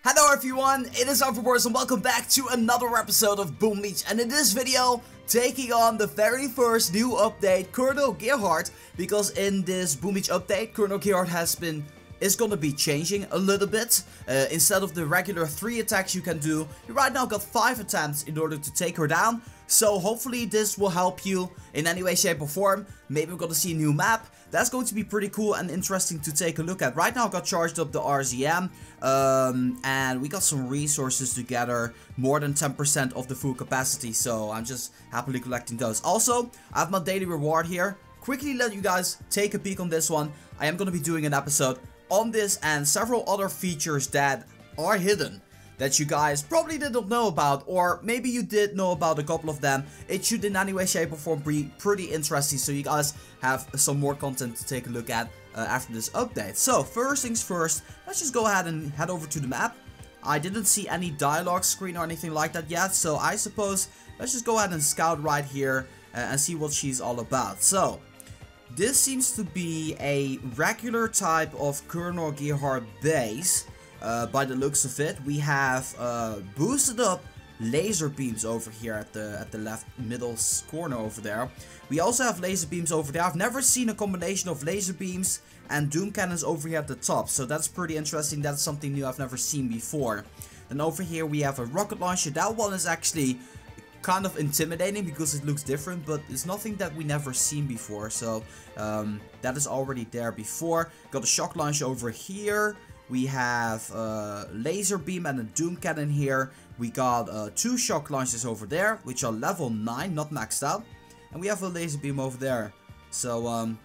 Hello everyone, it is Overboards and welcome back to another episode of Boom Beach. And in this video, taking on the very first new update, Colonel Gearheart. Because in this Boom Beach update, Colonel Gearheart is gonna be changing a little bit. Instead of the regular 3 attacks you can do, you right now got 5 attempts in order to take her down. So hopefully this will help you in any way, shape or form. Maybe we're gonna see a new map. That's going to be pretty cool and interesting to take a look at. Right now I got charged up the RZM and we got some resources together, more than 10% of the full capacity. So I'm just happily collecting those. Also, I have my daily reward here. Quickly let you guys take a peek on this one. I am going to be doing an episode on this and several other features that are hidden that you guys probably did not know about, or maybe you did know about a couple of them. It should in any way, shape or form be pretty interesting, so you guys have some more content to take a look at after this update. So first things first, let's just go ahead and head over to the map. I didn't see any dialogue screen or anything like that yet, so I suppose let's just go ahead and scout right here and see what she's all about. So this seems to be a regular type of Colonel Gearheart base. By the looks of it, we have boosted up laser beams over here at the left middle corner over there. We also have laser beams over there. I've never seen a combination of laser beams and doom cannons over here at the top, so that's pretty interesting. That's something new I've never seen before. And over here we have a rocket launcher. That one is actually kind of intimidating because it looks different, but it's nothing that we never seen before, so that is already there before. Got a shock launcher over here. We have a laser beam and a doom cannon here. We got 2 shock launchers over there, which are level 9, not maxed out. And we have a laser beam over there. So I'm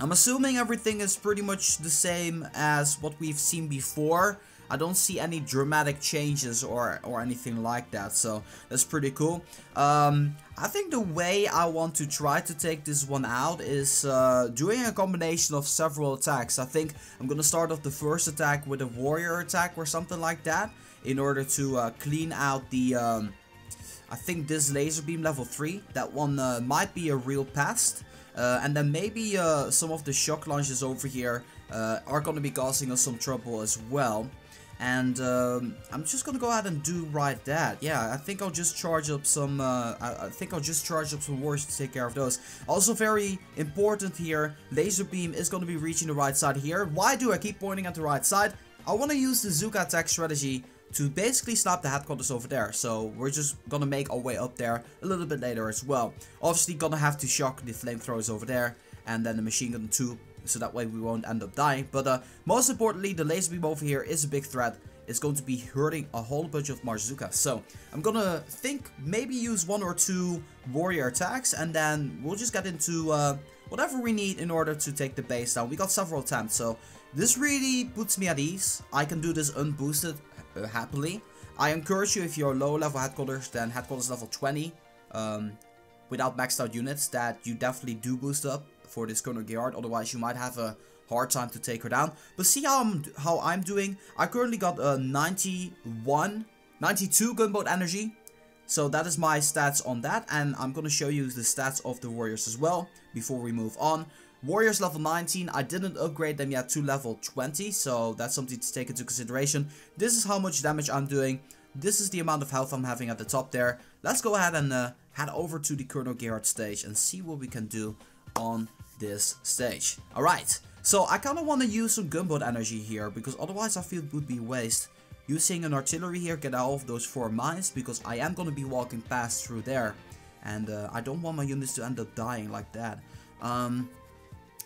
assuming everything is pretty much the same as what we've seen before. I don't see any dramatic changes or anything like that, so that's pretty cool. I think the way I want to try to take this one out is doing a combination of several attacks. I think I'm gonna start off the first attack with a warrior attack or something like that, in order to clean out the I think this laser beam level 3. That one might be a real pest. And then maybe some of the shock launches over here are gonna be causing us some trouble as well. And I'm just gonna go ahead and do right that. Yeah, I think I'll just charge up some. I think I'll just charge up some warriors to take care of those. Also, very important here, laser beam is gonna be reaching the right side here. Why do I keep pointing at the right side? I want to use the Zooka attack strategy to basically slap the headquarters over there. So we're just gonna make our way up there a little bit later as well. Obviously, gonna have to shock the flamethrowers over there, and then the machine gun too, so that way we won't end up dying. But most importantly, the laser beam over here is a big threat. It's going to be hurting a whole bunch of Zooka. So I'm gonna maybe use 1 or 2 warrior attacks, and then we'll just get into whatever we need in order to take the base down. We got several attempts, so this really puts me at ease. I can do this unboosted happily. I encourage you, if you're low level headquarters, then headquarters level 20 without maxed out units, that you definitely do boost up for this Colonel Gearheart. Otherwise you might have a hard time to take her down. But see how I'm doing. I currently got 92 gunboat energy. So that is my stats on that, and I'm gonna show you the stats of the warriors as well before we move on. Warriors level 19, I didn't upgrade them yet to level 20, so that's something to take into consideration. This is how much damage I'm doing. This is the amount of health I'm having at the top there. Let's go ahead and head over to the Colonel Gearheart stage and see what we can do on this stage. Alright, so I kind of want to use some gunboat energy here, because otherwise I feel it would be waste. Using an artillery here, get out of those 4 mines, because I am going to be walking past through there. And I don't want my units to end up dying like that.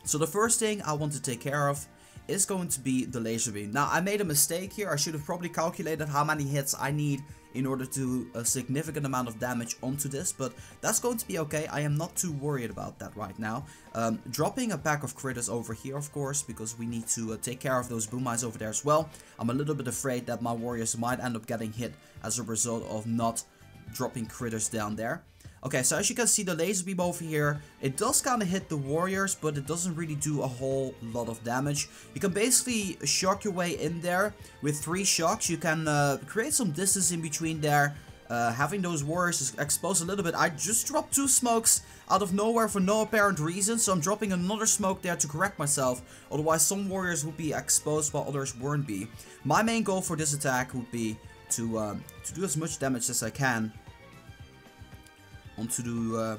So the first thing I want to take care of is going to be the laser beam. Now, I made a mistake here. I should have probably calculated how many hits I need in order to do a significant amount of damage onto this, but that's going to be okay. I am not too worried about that right now. Dropping a pack of critters over here, of course, because we need to take care of those boom mines over there as well. I'm a little bit afraid that my warriors might end up getting hit as a result of not dropping critters down there. Okay, so as you can see, the laser beam over here, it does kind of hit the warriors, but it doesn't really do a whole lot of damage. You can basically shock your way in there with 3 shocks. You can create some distance in between there, having those warriors exposed a little bit. I just dropped 2 smokes out of nowhere for no apparent reason, so I'm dropping another smoke there to correct myself. Otherwise some warriors would be exposed while others wouldn't be. My main goal for this attack would be to do as much damage as I can onto the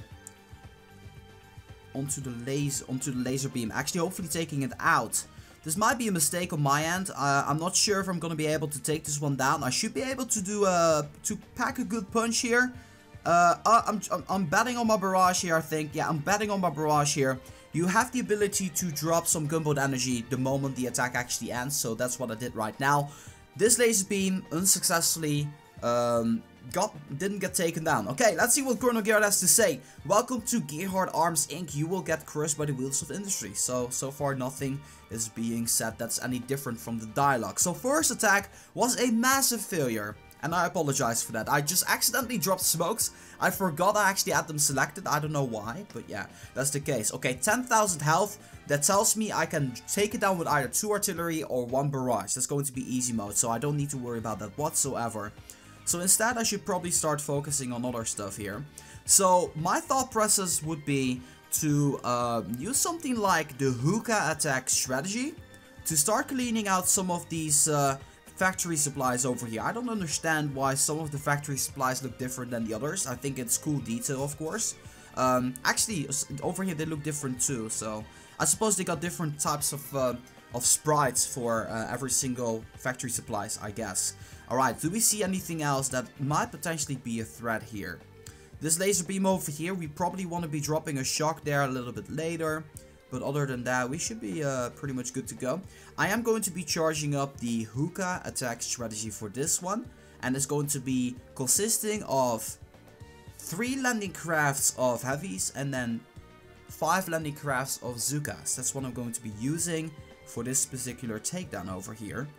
laser beam. Actually, hopefully taking it out. This might be a mistake on my end. I'm not sure if I'm gonna be able to take this one down. I should be able to do to pack a good punch here. I'm betting on my barrage here, I think. Yeah, I'm betting on my barrage here. You have the ability to drop some gunboat energy the moment the attack actually ends, so that's what I did right now. This laser beam unsuccessfully didn't get taken down. Okay, let's see what Colonel Gearheart has to say. Welcome to Gearheart Arms Inc. You will get crushed by the wheels of industry. So far nothing is being said that's any different from the dialogue. So first attack was a massive failure. And I apologize for that. I just accidentally dropped smokes. I forgot I actually had them selected. I don't know why, but yeah, that's the case. Okay, 10,000 health. That tells me I can take it down with either 2 artillery or 1 barrage. That's going to be easy mode, so I don't need to worry about that whatsoever. So instead I should probably start focusing on other stuff here. So my thought process would be to use something like the Hooka attack strategy to start cleaning out some of these factory supplies over here. I don't understand why some of the factory supplies look different than the others. I think it's cool detail, of course. Actually, over here they look different too, so I suppose they got different types of sprites for every single factory supplies, I guess. Alright, do we see anything else that might potentially be a threat here? This laser beam over here, we probably want to be dropping a shock there a little bit later. But other than that, we should be pretty much good to go. I am going to be charging up the Hooka attack strategy for this one. And it's going to be consisting of 3 landing crafts of heavies and then 5 landing crafts of Zookas. That's what I'm going to be using for this particular takedown over here.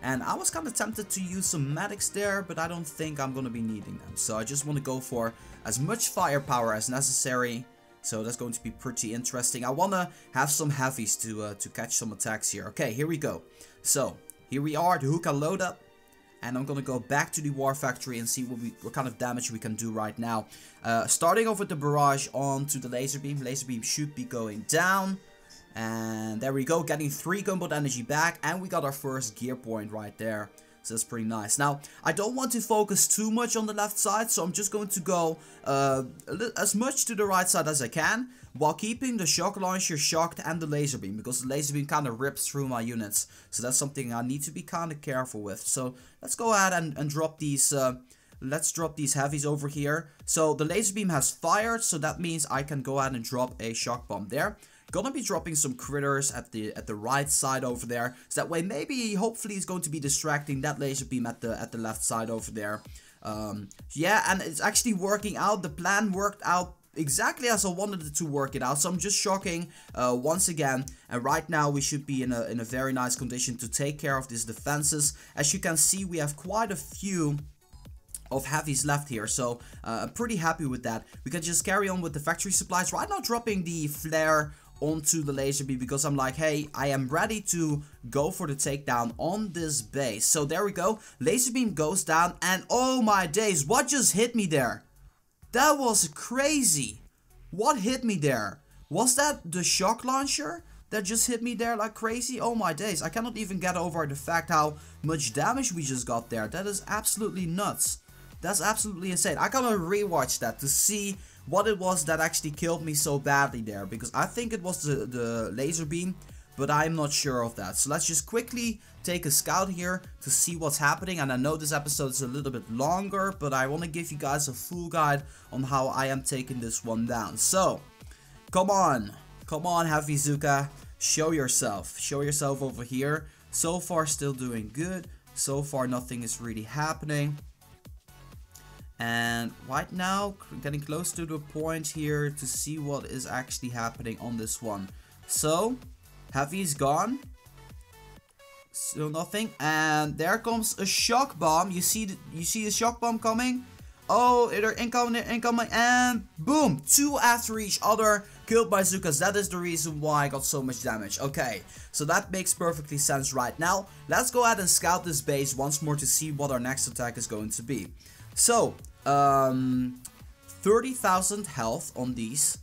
And I was kind of tempted to use some medics there, but I don't think I'm going to be needing them. So I just want to go for as much firepower as necessary. So that's going to be pretty interesting. I want to have some heavies to catch some attacks here. Okay, here we go. So here we are, the Hooka load up. And I'm going to go back to the war factory and see what kind of damage we can do right now. Starting off with the barrage onto the laser beam. Laser beam should be going down. And there we go, getting 3 gunboat energy back, and we got our first gear point right there. So that's pretty nice. Now, I don't want to focus too much on the left side, so I'm just going to go as much to the right side as I can, while keeping the shock launcher shocked and the laser beam, because the laser beam kind of rips through my units. So that's something I need to be kind of careful with. So let's go ahead and drop these... let's drop these heavies over here. So the laser beam has fired, so that means I can go ahead and drop a shock bomb there. Gonna be dropping some critters at the right side over there, so that way maybe hopefully it's going to be distracting that laser beam at the left side over there. Yeah, and it's actually working out. The plan worked out exactly as I wanted it to work it out. So I'm just shocking once again, and right now we should be in a very nice condition to take care of these defenses. As you can see, we have quite a few of heavies left here, so I'm pretty happy with that. We can just carry on with the factory supplies. Right now dropping the flare onto the laser beam, because I'm like, hey, I am ready to go for the takedown on this base. So there we go, laser beam goes down, and oh my days, what just hit me there? That was crazy. What hit me there? Was that the shock launcher that just hit me there like crazy? Oh my days, I cannot even get over the fact how much damage we just got there. That is absolutely nuts. That's absolutely insane. I gotta rewatch that to see what it was that actually killed me so badly there, because I think it was the laser beam, but I'm not sure of that. So let's just quickly take a scout here to see what's happening. And I know this episode is a little bit longer, but I want to give you guys a full guide on how I am taking this one down. So come on heavy Zooka, show yourself over here. So far still doing good. So far nothing is really happening. And right now, getting close to the point here to see what is actually happening on this one. So, heavy is gone. Still nothing. And there comes a shock bomb. You see the shock bomb coming? Oh, they're incoming, and boom! 2 after each other, killed by Zookas. That is the reason why I got so much damage. Okay, so that makes perfectly sense right now. Let's go ahead and scout this base once more to see what our next attack is going to be. So, 30,000 health on these.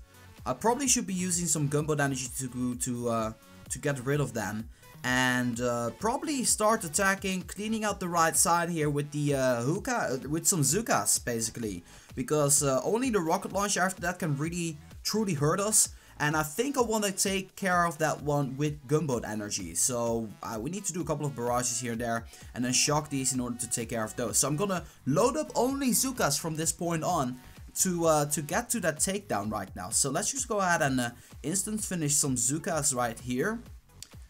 I probably should be using some gunboat energy to get rid of them. And probably start attacking, cleaning out the right side here with the Hooka, with some Zookas basically. Because only the rocket launcher after that can really truly hurt us. And I think I want to take care of that one with gunboat energy. So we need to do a couple of barrages here and there. And then shock these in order to take care of those. So I'm gonna load up only Zookas from this point on. To get to that takedown right now. So let's just go ahead and instant finish some Zookas right here.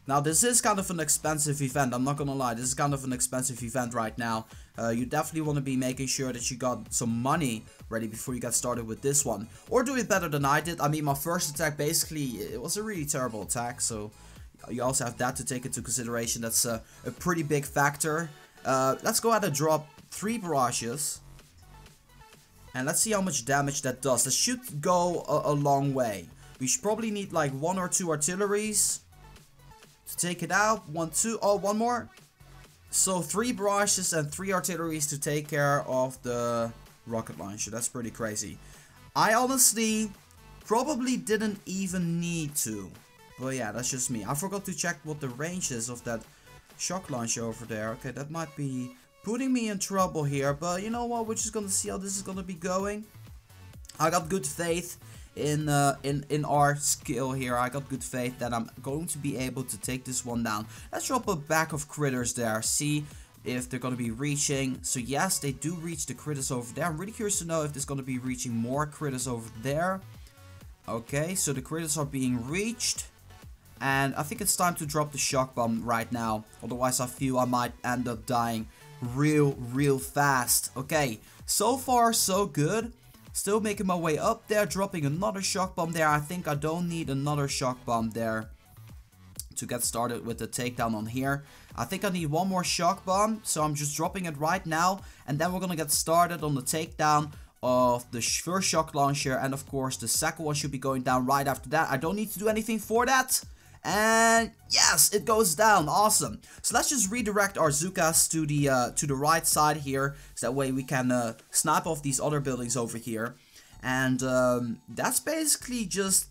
Now this is kind of an expensive event, I'm not gonna lie, this is kind of an expensive event right now. You definitely want to be making sure that you got some money ready before you get started with this one. Or do it better than I did. I mean, my first attack basically, it was a really terrible attack, so you also have that to take into consideration. That's a pretty big factor. Let's go ahead and drop 3 barrages. And let's see how much damage that does. That should go a long way. We should probably need like 1 or 2 artilleries to take it out. 1, 2, oh, 1 more. So 3 barrages and 3 artilleries to take care of the rocket launcher. That's pretty crazy. I honestly probably didn't even need to. But yeah, that's just me. I forgot to check what the range is of that shock launcher over there. Okay, that might be putting me in trouble here. But you know what? We're just gonna see how this is gonna be going. I got good faith in our skill here. I got good faith that I'm going to be able to take this one down. Let's drop a back of critters there. See if they're going to be reaching. So yes, they do reach the critters over there. I'm really curious to know if there's going to be reaching more critters over there. Okay, so the critters are being reached. And I think it's time to drop the shock bomb right now. Otherwise I feel I might end up dying real fast. Okay, so far so good. Still making my way up there, dropping another shock bomb there. I think I don't need another shock bomb there to get started with the takedown on here. I think I need 1 more shock bomb, so I'm just dropping it right now. And then we're gonna get started on the takedown of the first shock launcher. And of course the second one should be going down right after that. I don't need to do anything for that. And yes, it goes down. Awesome. So let's just redirect our Zookas to the right side here, so that way we can snipe off these other buildings over here. And that's basically just.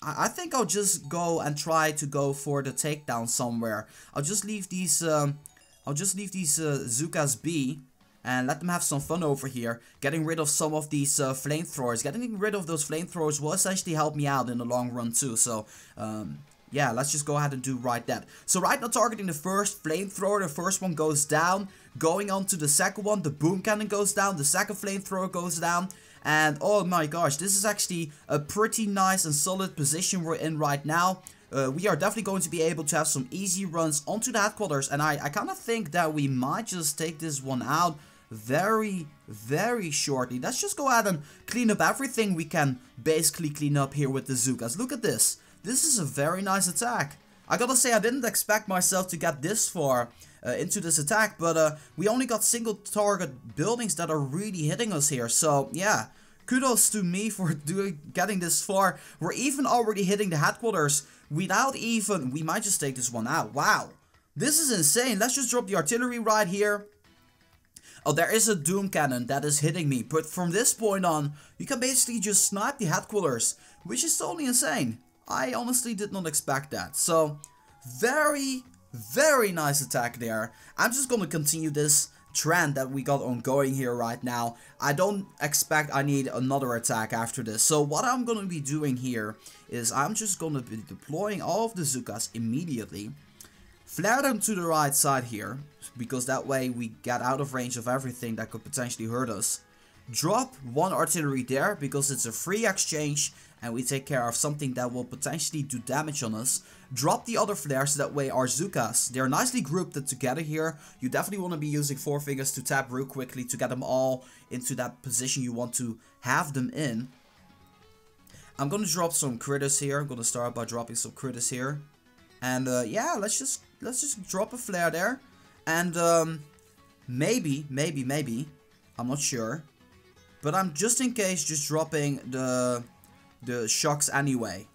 I think I'll just go and try to go for the takedown somewhere. I'll just leave these. Zookas be. And let them have some fun over here. Getting rid of some of these flamethrowers. Getting rid of those flamethrowers will essentially help me out in the long run too. So yeah, let's just go ahead and do right that. So right now targeting the first flamethrower, the first one goes down. Going on to the second one, the boom cannon goes down, the second flamethrower goes down. And oh my gosh, this is actually a pretty nice and solid position we're in right now. We are definitely going to be able to have some easy runs onto the headquarters. And I kind of think that we might just take this one out very shortly. Let's just go ahead and clean up everything we can basically clean up here with the Zookas. Look at this. This is a very nice attack. I gotta say, I didn't expect myself to get this far into this attack, but we only got single target buildings that are really hitting us here. So yeah, kudos to me for getting this far. We're even already hitting the headquarters without even. We might just take this one out. Wow, this is insane. Let's just drop the artillery right here. Oh, there is a doom cannon that is hitting me, but from this point on, you can basically just snipe the headquarters, which is totally insane. I honestly did not expect that. So, very nice attack there. I'm just gonna continue this trend that we got ongoing here right now. I don't expect I need another attack after this. So what I'm gonna be doing here is I'm just gonna be deploying all of the Zookas immediately. Flare them to the right side here, because that way we get out of range of everything that could potentially hurt us. Drop 1 artillery there, because it's a free exchange, and we take care of something that will potentially do damage on us. Drop the other flares, so that way our Zookas, they're nicely grouped together here. You definitely want to be using 4 fingers to tap real quickly to get them all into that position you want to have them in. I'm going to drop some critters here. I'm going to start by dropping some critters here. And yeah, let's just drop a flare there. And maybe, I'm not sure. But I'm just in case just dropping the the shocks anyway.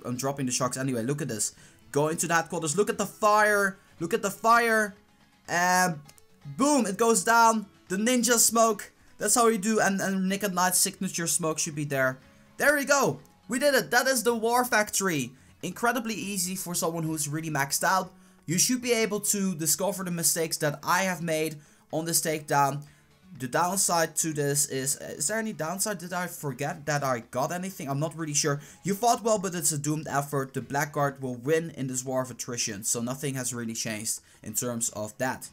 I'm dropping the shocks anyway. Look at this. Go into the headquarters. Look at the fire. Look at the fire. And boom, it goes down. The ninja smoke. That's how you do. And Nick at Night's signature smoke should be there. There we go. We did it. That is the war factory. Incredibly easy for someone who's really maxed out. You should be able to discover the mistakes that I have made on this takedown. The downside to this is there any downside? Did I forget that I got anything? I'm not really sure. You fought well, but it's a doomed effort. The Blackguard will win in this war of attrition. So nothing has really changed in terms of that.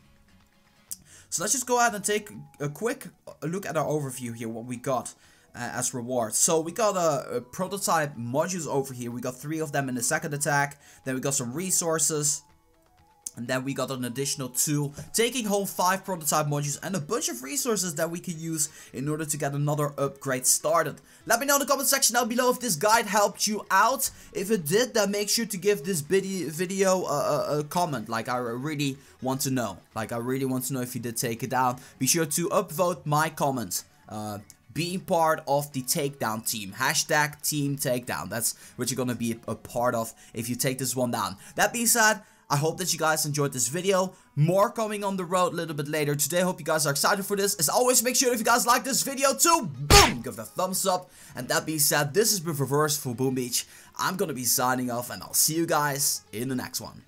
So let's just go ahead and take a quick look at our overview here, what we got as rewards. So we got a prototype modules over here. We got 3 of them in the second attack. Then we got some resources. And then we got an additional 2, taking home 5 prototype modules and a bunch of resources that we can use in order to get another upgrade started. Let me know in the comment section down below if this guide helped you out. If it did, then make sure to give this video a comment. Like, I really want to know. Like, I really want to know if you did take it down. Be sure to upvote my comment. Being part of the takedown team. Hashtag team takedown. That's what you're gonna be a part of if you take this one down. That being said, I hope that you guys enjoyed this video. More coming on the road a little bit later today. Hope you guys are excited for this. As always, make sure if you guys like this video too, boom, give it a thumbs up. And that being said, this has been Reverse for Boom Beach. I'm gonna be signing off and I'll see you guys in the next one.